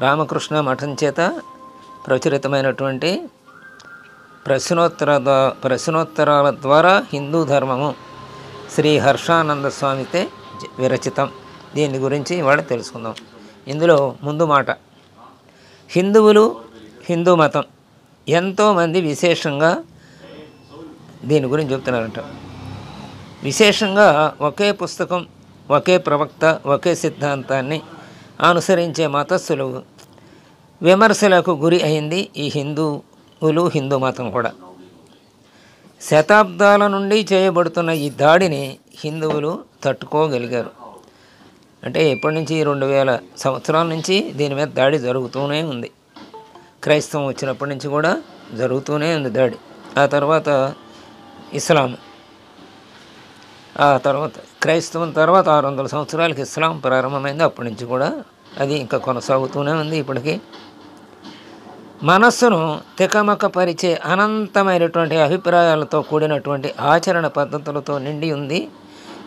రామకృష్ణ మఠం చేత ప్రచురితమైనటువంటి ప్రశ్నోత్తరాల ద్వారా హిందూ ధర్మము శ్రీ హర్షానంద స్వామితే విరచితం. దీని గురించి ఇవాళ తెలుసుకుందాం. ఇందులో ముందు మాట, హిందువులు, హిందూ మతం ఎంతోమంది విశేషంగా దీని గురించి చెప్తున్నారంట. విశేషంగా ఒకే పుస్తకం, ఒకే ప్రవక్త, ఒకే సిద్ధాంతాన్ని అనుసరించే మతస్థులు విమర్శలకు గురి అయింది ఈ హిందువులు, హిందూ మతం కూడా. శతాబ్దాల నుండి చేయబడుతున్న ఈ దాడిని హిందువులు తట్టుకోగలిగారు. అంటే ఎప్పటి నుంచి 2000 సంవత్సరాల నుంచి దీని మీద దాడి జరుగుతూనే ఉంది. క్రైస్తవం వచ్చినప్పటి నుంచి కూడా జరుగుతూనే ఉంది దాడి. ఆ తర్వాత ఇస్లాం, ఆ తర్వాత క్రైస్తవం తర్వాత 600 సంవత్సరాలకి ఇస్లాం ప్రారంభమైంది. అప్పటి నుంచి కూడా అది ఇంకా కొనసాగుతూనే ఉంది. ఇప్పటికీ మనస్సును తికమకపరిచే అనంతమైనటువంటి అభిప్రాయాలతో కూడినటువంటి ఆచరణ పద్ధతులతో నిండి ఉంది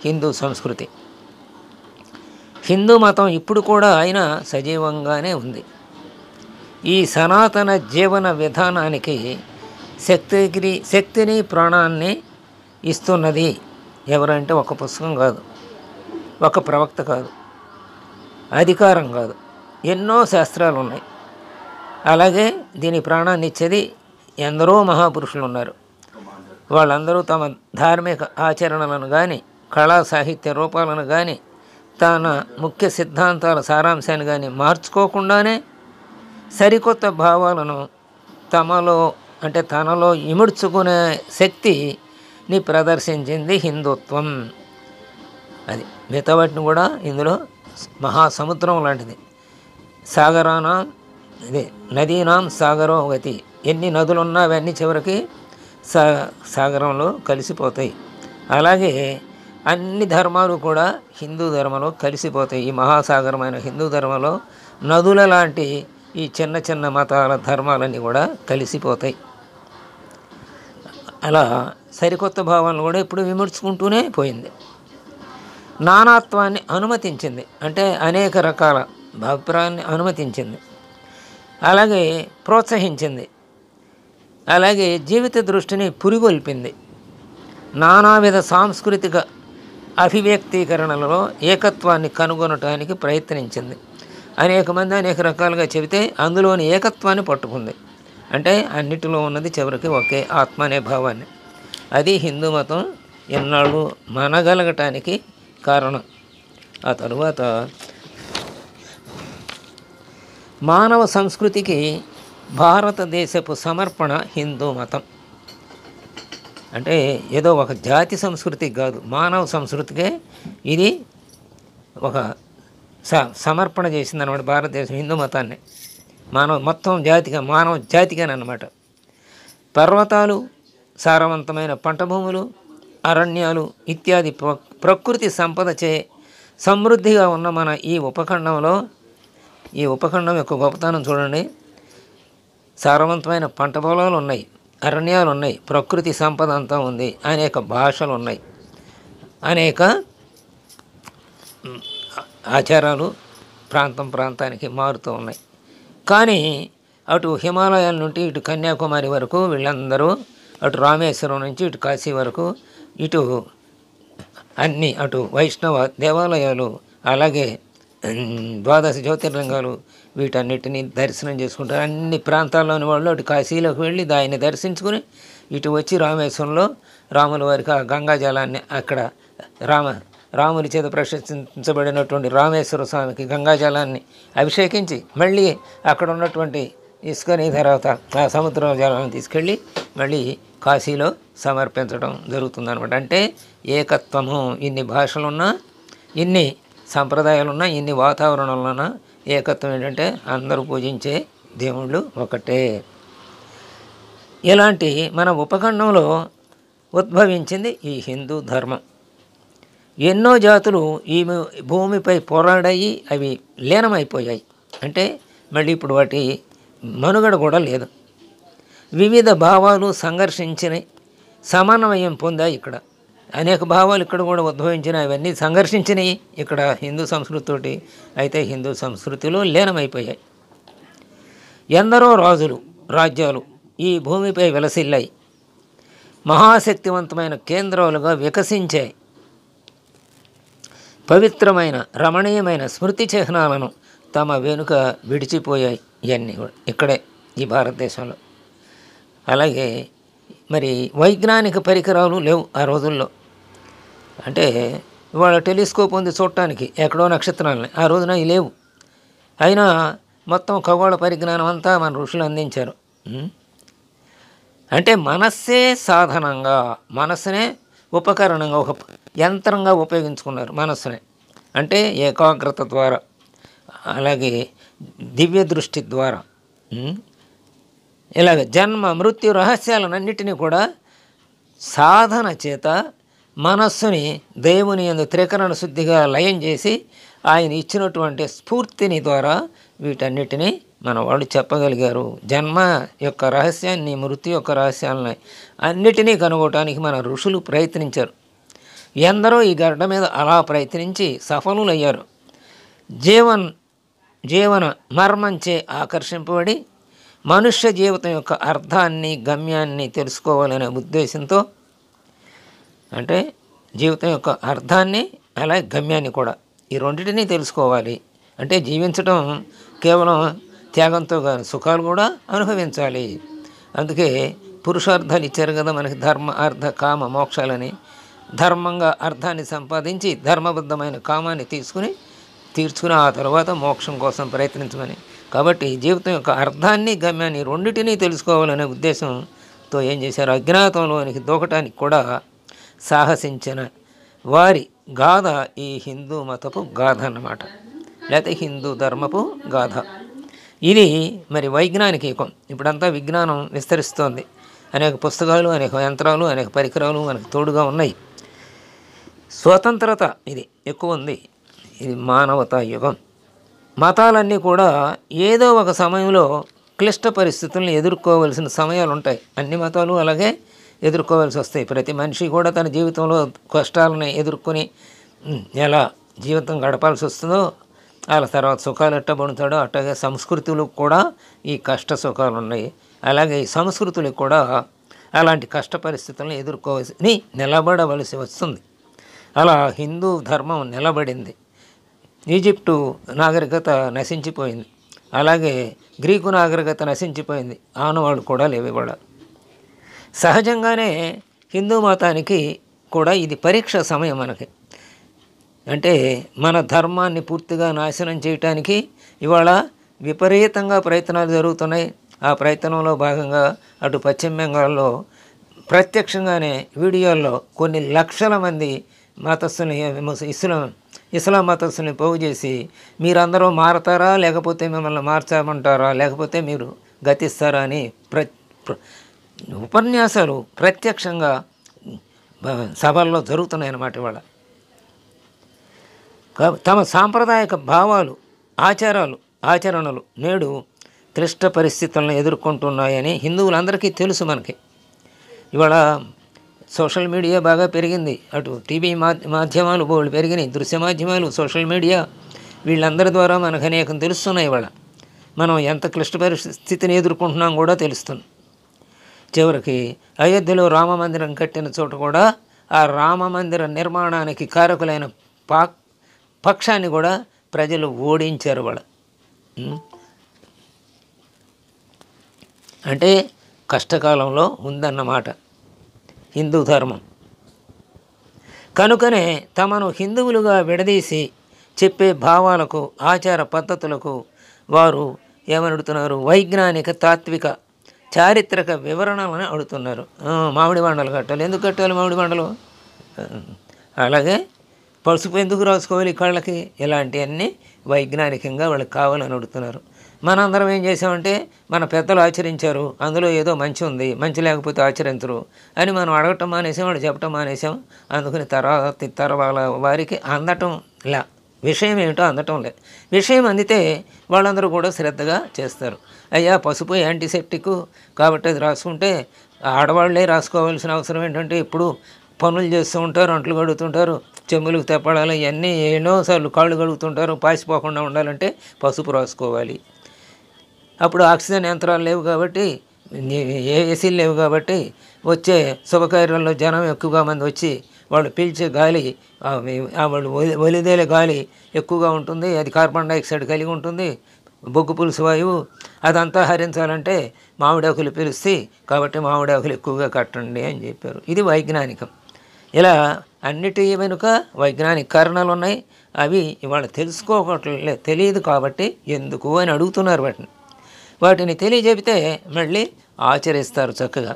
హిందూ సంస్కృతి. హిందూ మతం ఇప్పుడు కూడా అయినా సజీవంగానే ఉంది. ఈ సనాతన జీవన విధానానికి శక్తిని, ప్రాణాన్ని ఇస్తున్నది ఎవరంటే ఒక పుస్తకం కాదు, ఒక ప్రవక్త కాదు, అధికారం కాదు, ఎన్నో శాస్త్రాలు ఉన్నాయి. అలాగే దీని ప్రాణాన్ని ఇచ్చేది ఎందరో మహాపురుషులు ఉన్నారు. వాళ్ళందరూ తమ ధార్మిక ఆచరణలను కానీ, కళా సాహిత్య రూపాలను కానీ, తన ముఖ్య సిద్ధాంతాల సారాంశాన్ని కానీ మార్చుకోకుండానే సరికొత్త భావాలను తనలో ఇముడ్చుకునే శక్తిని ప్రదర్శించింది హిందుత్వం. అది మిగతా వాటిని కూడా ఇందులో మహాసముద్రం లాంటిది. నదీనాం సాగరో గతి, ఎన్ని నదులున్నా అవన్నీ చివరికి సాగరంలో కలిసిపోతాయి. అలాగే అన్ని ధర్మాలు కూడా హిందూ ధర్మంలో కలిసిపోతాయి. ఈ మహాసాగరమైన హిందూ ధర్మంలో నదుల లాంటి ఈ చిన్న చిన్న మతాల ధర్మాలన్నీ కూడా కలిసిపోతాయి. అలా సరికొత్త భావాలను కూడా ఇప్పుడు విమర్శించుకుంటూనే పోయింది. నానాత్వాన్ని అనుమతించింది, అంటే అనేక రకాల అభిప్రాయాన్ని అనుమతించింది, అలాగే ప్రోత్సహించింది, అలాగే జీవిత దృష్టిని పురిగొల్పింది. నానావిధ సాంస్కృతిక అభివ్యక్తీకరణలలో ఏకత్వాన్ని కనుగొనటానికి ప్రయత్నించింది. అనేక మంది అనేక రకాలుగా చెబితే అందులోని ఏకత్వాన్ని పట్టుకుంది. అంటే అన్నిటిలో ఉన్నది చివరికి ఒకే ఆత్మ అనే భావాన్ని. అది హిందూ మతం ఎన్నాళ్ళు మనగలగటానికి కారణం. ఆ తరువాత మానవ సంస్కృతికి భారతదేశపు సమర్పణ హిందూ మతం. అంటే ఏదో ఒక జాతి సంస్కృతికి కాదు, మానవ సంస్కృతికే ఇది ఒక సమర్పణ చేసిందన్నమాట. భారతదేశం హిందూ మతాన్ని మానవ జాతిగానమాట. పర్వతాలు, సారవంతమైన పంట భూములు, అరణ్యాలు ఇత్యాది ప్రకృతి సంపదచే సమృద్ధిగా ఉన్న మన ఈ ఉపఖండం యొక్క గొప్పతనం చూడండి. సారవంతమైన పంట పొలాలు ఉన్నాయి, అరణ్యాలు ఉన్నాయి, ప్రకృతి సంపద అంతా ఉంది, అనేక భాషలు ఉన్నాయి, అనేక ఆచారాలు ప్రాంతానికి మారుతూ ఉన్నాయి. కానీ అటు హిమాలయాల నుండి ఇటు కన్యాకుమారి వరకు వీళ్ళందరూ, అటు రామేశ్వరం నుంచి ఇటు కాశీ వరకు, అటు వైష్ణవ దేవాలయాలు, అలాగే 12 జ్యోతిర్లింగాలు, వీటన్నిటిని దర్శనం చేసుకుంటారు. అన్ని ప్రాంతాల్లోని వాళ్ళు అటు కాశీలోకి వెళ్ళి దాన్ని దర్శించుకుని ఇటు వచ్చి రామేశ్వరంలో రాముల వారికి ఆ గంగా జలాన్ని అక్కడ రాముని చేత ప్రశంసించబడినటువంటి రామేశ్వర స్వామికి గంగాజలాన్ని అభిషేకించి మళ్ళీ అక్కడ ఉన్నటువంటి ఇసుకని తర్వాత ఆ సముద్ర జలాన్ని తీసుకెళ్ళి మళ్ళీ కాశీలో సమర్పించడం జరుగుతుందన్నమాట. అంటే ఏకత్వము, ఇన్ని భాషలున్నా, ఇన్ని సంప్రదాయాలున్నా, ఇన్ని వాతావరణాలున్నా ఏకత్వం ఏంటంటే అందరూ పూజించే దేవుళ్ళు ఒకటే. ఇలాంటి మన ఉపఖండంలో ఉద్భవించింది ఈ హిందూ ధర్మం. ఎన్నో జాతులు ఈ భూమిపై పోరాడాయి, అవి లీనమైపోయాయి. అంటే మళ్ళీ ఇప్పుడు వాటి మనుగడ కూడా లేదు. వివిధ భావాలు సంఘర్షించినాయి, సమన్వయం పొందాయి. ఇక్కడ అనేక భావాలు ఇక్కడ కూడా ఉద్భవించినాయి, అవన్నీ సంఘర్షించినాయి ఇక్కడ హిందూ సంస్కృతితోటి. అయితే హిందూ సంస్కృతిలో లీనమైపోయాయి. ఎందరో రాజులు రాజ్యాలు ఈ భూమిపై విలసిల్లాయి, మహాశక్తివంతమైన కేంద్రాలుగా వికసించాయి. పవిత్రమైన రమణీయమైన స్మృతి చిహ్నాలను తమ వెనుక విడిచిపోయాయి. ఇవన్నీ కూడా ఇక్కడే ఈ భారతదేశంలో. అలాగే మరి వైజ్ఞానిక పరికరాలు లేవు ఆ రోజుల్లో. అంటే ఇవాళ టెలిస్కోప్ ఉంది చూడటానికి ఎక్కడో నక్షత్రాలని, ఆ రోజున ఇవి లేవు. అయినా మొత్తం ఖగోళ పరిజ్ఞానం అంతా మన ఋషులు అందించారు. అంటే మనస్సే సాధనంగా, మనస్సునే ఉపకరణంగా, ఒక యంత్రంగా ఉపయోగించుకున్నారు మనస్సునే. అంటే ఏకాగ్రత ద్వారా, అలాగే దివ్య దృష్టి ద్వారా, ఇలాగ జన్మ మృత్యు రహస్యాలన్నిటినీ కూడా సాధన చేత మనస్సుని దేవుని యందు త్రికరణ శుద్ధిగా లయం చేసి ఆయన ఇచ్చినటువంటి స్ఫూర్తిని ద్వారా వీటన్నిటినీ మన వాళ్ళు చెప్పగలిగారు. జన్మ యొక్క రహస్యాన్ని, మృత్యు యొక్క రహస్యాలని అన్నిటినీ కనుగొనడానికి మన ఋషులు ప్రయత్నించారు. ఎందరో ఈ గడ్డ మీద అలా ప్రయత్నించి సఫలులయ్యారు. జీవన మర్మంచే ఆకర్షింపబడి మనుష్య జీవితం యొక్క అర్థాన్ని, గమ్యాన్ని తెలుసుకోవాలనే ఉద్దేశంతో, అంటే జీవితం యొక్క అర్థాన్ని అలాగే గమ్యాన్ని కూడా, ఈ రెండింటినీ తెలుసుకోవాలి. అంటే జీవించడం కేవలం త్యాగంతో కాదు, సుఖాలు కూడా అనుభవించాలి. అందుకే పురుషార్థాలు ఇచ్చారు కదా మనకి, ధర్మ అర్థ కామ మోక్షాలని. ధర్మంగా అర్థాన్ని సంపాదించి ధర్మబద్ధమైన కామాన్ని తీర్చుకుని ఆ తర్వాత మోక్షం కోసం ప్రయత్నించమని. కాబట్టి జీవితం యొక్క అర్థాన్ని, గమ్యాన్ని రెండింటినీ తెలుసుకోవాలనే ఉద్దేశంతో ఏం చేశారు, అజ్ఞాతంలోనికి దూకటానికి కూడా సాహసించిన వారి గాథ ఈ హిందూ మతపు గాథ అన్నమాట, లేకపోతే హిందూ ధర్మపు గాథ. ఇది మరి వైజ్ఞానిక యుగం. ఇప్పుడంతా విజ్ఞానం విస్తరిస్తోంది. అనేక పుస్తకాలు, అనేక యంత్రాలు, అనేక పరికరాలు మనకు తోడుగా ఉన్నాయి. స్వతంత్రత ఇది ఎక్కువ ఉంది. ఇది మానవతా యుగం. మతాలన్నీ కూడా ఏదో ఒక సమయంలో క్లిష్ట పరిస్థితులను ఎదుర్కోవలసిన సమయాలు ఉంటాయి. అన్ని మతాలు అలాగే ఎదుర్కోవాల్సి వస్తాయి. ప్రతి మనిషి కూడా తన జీవితంలో కష్టాలను ఎదుర్కొని ఎలా జీవితం గడపాల్సి వస్తుందో, అలా తర్వాత సుఖాలు ఎట్ట పొందుతాడో అట్లాగే సంస్కృతులకు కూడా ఈ కష్ట సుఖాలు ఉన్నాయి. అలాగే ఈ సంస్కృతులకు కూడా అలాంటి కష్ట పరిస్థితులను ఎదుర్కోవాల్సి నిలబడవలసి వస్తుంది. అలా హిందూ ధర్మం నిలబడింది. ఈజిప్టు నాగరికత నశించిపోయింది, అలాగే గ్రీకు నాగరికత నశించిపోయింది. ఆనవాళ్ళు కూడా లేవు ఇవాళ. సహజంగానే హిందూ మతానికి కూడా ఇది పరీక్ష సమయం మనకి. అంటే మన ధర్మాన్ని పూర్తిగా నాశనం చేయటానికి ఇవాళ విపరీతంగా ప్రయత్నాలు జరుగుతున్నాయి. ఆ ప్రయత్నంలో భాగంగా అటు పశ్చిమ బెంగాల్లో ప్రత్యక్షంగానే వీడియోల్లో కొన్ని లక్షల మంది మతస్థుని, ఇస్లాం మతస్థుని పోగు చేసి మీరందరూ మారతారా, లేకపోతే మిమ్మల్ని మార్చమంటారా, లేకపోతే మీరు గతిస్తారా అని ఉపన్యాసాలు ప్రత్యక్షంగా సభల్లో జరుగుతున్నాయన్నమాట. ఇవాళ తమ సాంప్రదాయక భావాలు, ఆచరణలు నేడు క్లిష్ట పరిస్థితులను ఎదుర్కొంటున్నాయని హిందువులందరికీ తెలుసు. మనకి ఇవాళ సోషల్ మీడియా బాగా పెరిగింది. అటు టీవీ మాధ్యమాలు బోళ్ళు పెరిగినాయి, దృశ్య మాధ్యమాలు, సోషల్ మీడియా, వీళ్ళందరి ద్వారా మనకు అనేకం తెలుస్తున్నాయి. ఇవాళ మనం ఎంత క్లిష్ట పరిస్థితిని ఎదుర్కొంటున్నాం కూడా తెలుస్తుంది. చివరికి అయోధ్యలో రామమందిరం కట్టిన చోట కూడా ఆ రామమందిర నిర్మాణానికి కారకులైన పక్షాన్ని కూడా ప్రజలు ఓడించారు. వాళ్ళ అంటే కష్టకాలంలో ఉందన్నమాట హిందూ ధర్మం. కనుకనే తమను హిందువులుగా విడదీసి చెప్పే భావాలకు, ఆచార పద్ధతులకు వారు ఏమని అడుగుతున్నారు, వైజ్ఞానిక, తాత్విక, చారిత్రక వివరణలను అడుగుతున్నారు. మామిడి బండలు కట్టాలి, ఎందుకు కట్టాలి మామిడి బండలు, అలాగే పసుపు ఎందుకు రాసుకోవాలి కళ్ళకి, ఇలాంటివన్నీ వైజ్ఞానికంగా వాళ్ళకి కావాలని అడుగుతున్నారు. మనందరం ఏం చేసామంటే మన పెద్దలు ఆచరించారు, అందులో ఏదో మంచి ఉంది, మంచి లేకపోతే ఆచరించరు అని మనం అడగటం మానేసాం, వాళ్ళు చెప్పటం మానేసాం. అందుకని తర్వాత వారికి అందటం లే, విషయం ఏమిటో అందటం లే. విషయం అందితే వాళ్ళందరూ కూడా శ్రద్ధగా చేస్తారు. అయ్యా పసుపు యాంటీసెప్టిక్ కాబట్టి అది రాసుకుంటే ఆడవాళ్ళే రాసుకోవాల్సిన అవసరం ఏంటంటే ఇప్పుడు పనులు చేస్తూ ఉంటారు, అంట్లు కడుగుతుంటారు, చెమ్ములకు తెప్పడాలి, ఇవన్నీ ఎన్నోసార్లు కాళ్ళు కడుగుతుంటారు, పాసిపోకుండా ఉండాలంటే పసుపు రాసుకోవాలి. అప్పుడు ఆక్సిజన్ యంత్రాలు లేవు కాబట్టి, ఏసీలు లేవు కాబట్టి వచ్చే శుభకార్యాల్లో జనం ఎక్కువగా మంది వచ్చి వాళ్ళు పీల్చే గాలి, వాళ్ళు వలిదేలే గాలి ఎక్కువగా ఉంటుంది. అది కార్బన్ డైఆక్సైడ్ కలిగి ఉంటుంది, బొగ్గు పులుసు వాయువు. అదంతా హరించాలంటే మామిడాకులు పిలుస్తాయి, కాబట్టి మామిడాకులు ఎక్కువగా కట్టండి అని చెప్పారు. ఇది వైజ్ఞానికం. ఇలా అన్నిటి వెనుక వైజ్ఞానిక కారణాలు ఉన్నాయి. అవి ఇవాళ తెలుసుకోవట్లేదు, తెలియదు కాబట్టి ఎందుకు అని అడుగుతున్నారు. వాటిని తెలియజెపితే మళ్ళీ ఆచరిస్తారు చక్కగా.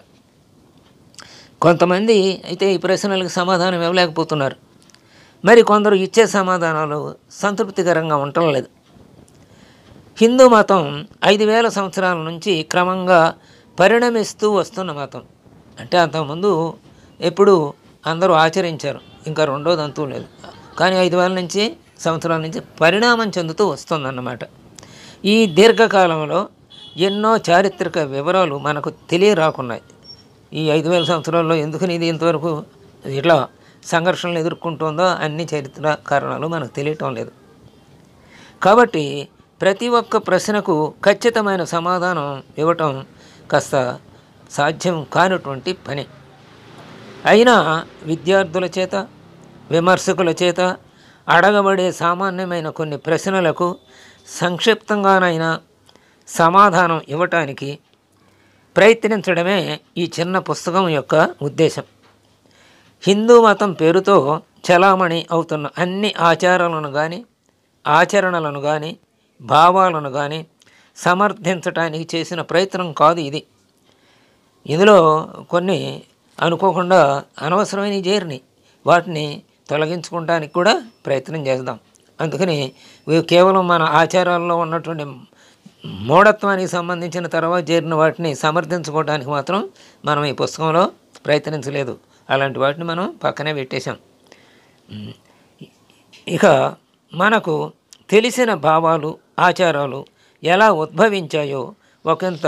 కొంతమంది అయితే ఈ ప్రశ్నలకు సమాధానం ఇవ్వలేకపోతున్నారు. మరి కొందరు ఇచ్చే సమాధానాలు సంతృప్తికరంగా ఉండటం లేదు. హిందూ మతం 5000 సంవత్సరాల నుంచి క్రమంగా పరిణమిస్తూ వస్తున్న మతం. అంటే అంతకుముందు ఎప్పుడు అందరూ ఆచరించారు, ఇంకా రెండోది అంతూ లేదు. కానీ 5000 సంవత్సరాల నుంచి పరిణామం చెందుతూ వస్తుందన్నమాట. ఈ దీర్ఘకాలంలో ఎన్నో చారిత్రక వివరాలు మనకు తెలియరాకున్నాయి. ఈ 5000 సంవత్సరాల్లో ఎందుకని ఇది ఇంతవరకు ఇట్లా సంఘర్షణలు ఎదుర్కొంటుందో అన్ని చరిత్ర కారణాలు మనకు తెలియటం లేదు. కాబట్టి ప్రతి ఒక్క ప్రశ్నకు ఖచ్చితమైన సమాధానం ఇవ్వటం కాస్త సాధ్యం కానటువంటి పని. అయినా విద్యార్థుల చేత, విమర్శకుల చేత అడగబడే సామాన్యమైన కొన్ని ప్రశ్నలకు సంక్షిప్తంగానైనా సమాధానం ఇవ్వటానికి ప్రయత్నించడమే ఈ చిన్న పుస్తకం యొక్క ఉద్దేశం. హిందూ మతం పేరుతో చలామణి అవుతున్న అన్ని ఆచారాలను కానీ, ఆచరణలను కానీ, భావాలను కానీ సమర్థించటానికి చేసిన ప్రయత్నం కాదు ఇది. ఇందులో కొన్ని అనుకోకుండా అనవసరమైన చేరిని, వాటిని తొలగించుకోవడానికి కూడా ప్రయత్నం చేద్దాం. అందుకని కేవలం మన ఆచారాల్లో ఉన్నటువంటి మూఢత్వానికి సంబంధించిన తర్వాత చేరిన వాటిని సమర్థించుకోవడానికి మాత్రం మనం ఈ పుస్తకంలో ప్రయత్నించలేదు. అలాంటి వాటిని మనం పక్కనే పెట్టేశాం. ఇక మనకు తెలిసిన భావాలు, ఆచారాలు ఎలా ఉద్భవించాయో ఒకంత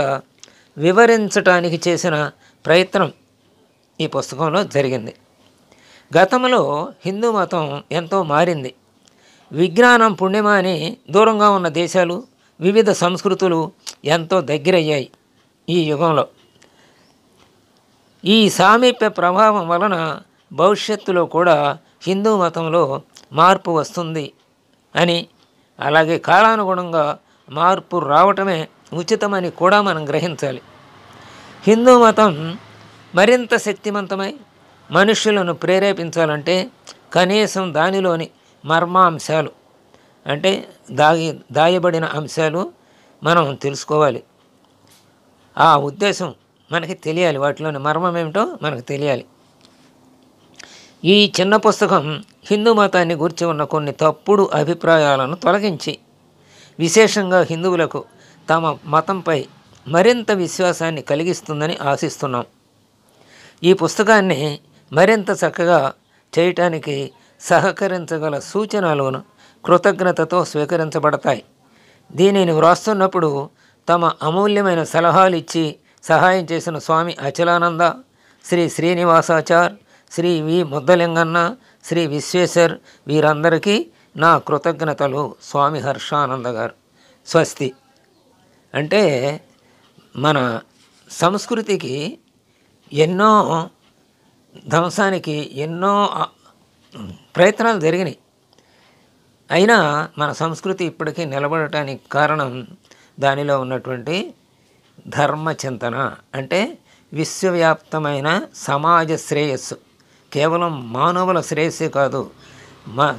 వివరించటానికి చేసిన ప్రయత్నం ఈ పుస్తకంలో జరిగింది. గతంలో హిందూ మతం ఎంతో మారింది. విజ్ఞానం పుణ్యమాని దూరంగా ఉన్న దేశాలు, వివిధ సంస్కృతులు ఎంతో దగ్గరయ్యాయి. ఈ యుగంలో ఈ సామీప్య ప్రభావం వలన భవిష్యత్తులో కూడా హిందూ మతంలో మార్పు వస్తుంది అని, అలాగే కాలానుగుణంగా మార్పు రావటమే ఉచితమని కూడా మనం గ్రహించాలి. హిందూ మతం మరింత శక్తివంతమై మనుష్యులను ప్రేరేపించాలంటే కనీసం దానిలోని మర్మాంశాలు, అంటే దాయబడిన అంశాలు మనం తెలుసుకోవాలి. ఆ ఉద్దేశం మనకి తెలియాలి, వాటిలోని మర్మం ఏమిటో మనకు తెలియాలి. ఈ చిన్న పుస్తకం హిందూ మతాన్ని గురించి ఉన్న కొన్ని తప్పుడు అభిప్రాయాలను తొలగించి విశేషంగా హిందువులకు తమ మతంపై మరింత విశ్వాసాన్ని కలిగిస్తుందని ఆశిస్తున్నాం. ఈ పుస్తకాన్ని మరింత చక్కగా చేయటానికి సహకరించగల సూచనలను కృతజ్ఞతతో స్వీకరించబడతాయి. దీనిని వ్రాస్తున్నప్పుడు తమ అమూల్యమైన సలహాలు ఇచ్చి సహాయం చేసిన స్వామి అచలానంద, శ్రీ శ్రీనివాసాచార్, శ్రీ వి ముద్దలింగన్న, శ్రీ విశ్వేశ్వర్, వీరందరికీ నా కృతజ్ఞతలు. స్వామి హర్షానంద గారు. స్వస్తి. అంటే మన సంస్కృతికి ఎన్నో ధ్వంసానికి ఎన్నో ప్రయత్నాలు జరిగినాయి. అయినా మన సంస్కృతి ఇప్పటికీ నిలబడటానికి కారణం దానిలో ఉన్నటువంటి ధర్మచింతన, అంటే విశ్వవ్యాప్తమైన సమాజ శ్రేయస్సు. కేవలం మానవుల శ్రేయస్సే కాదు,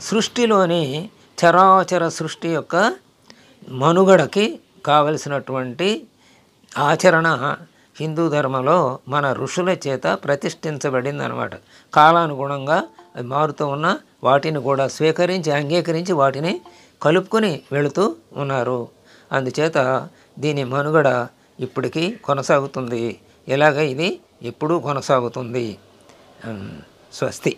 సృష్టిలోని చరాచర సృష్టి యొక్క మనుగడకి కావలసినటువంటి ఆచరణ హిందూ ధర్మంలో మన ఋషుల చేత ప్రతిష్ఠించబడింది అన్నమాట. కాలానుగుణంగా మారుతూ ఉన్న వాటిని కూడా స్వీకరించి, అంగీకరించి వాటిని కలుపుకొని వెళుతూ ఉన్నారు. అందుచేత దీని మనుగడ ఇప్పటికీ కొనసాగుతుంది. ఇలాగ ఇది ఎప్పుడూ కొనసాగుతుంది. స్వస్తి.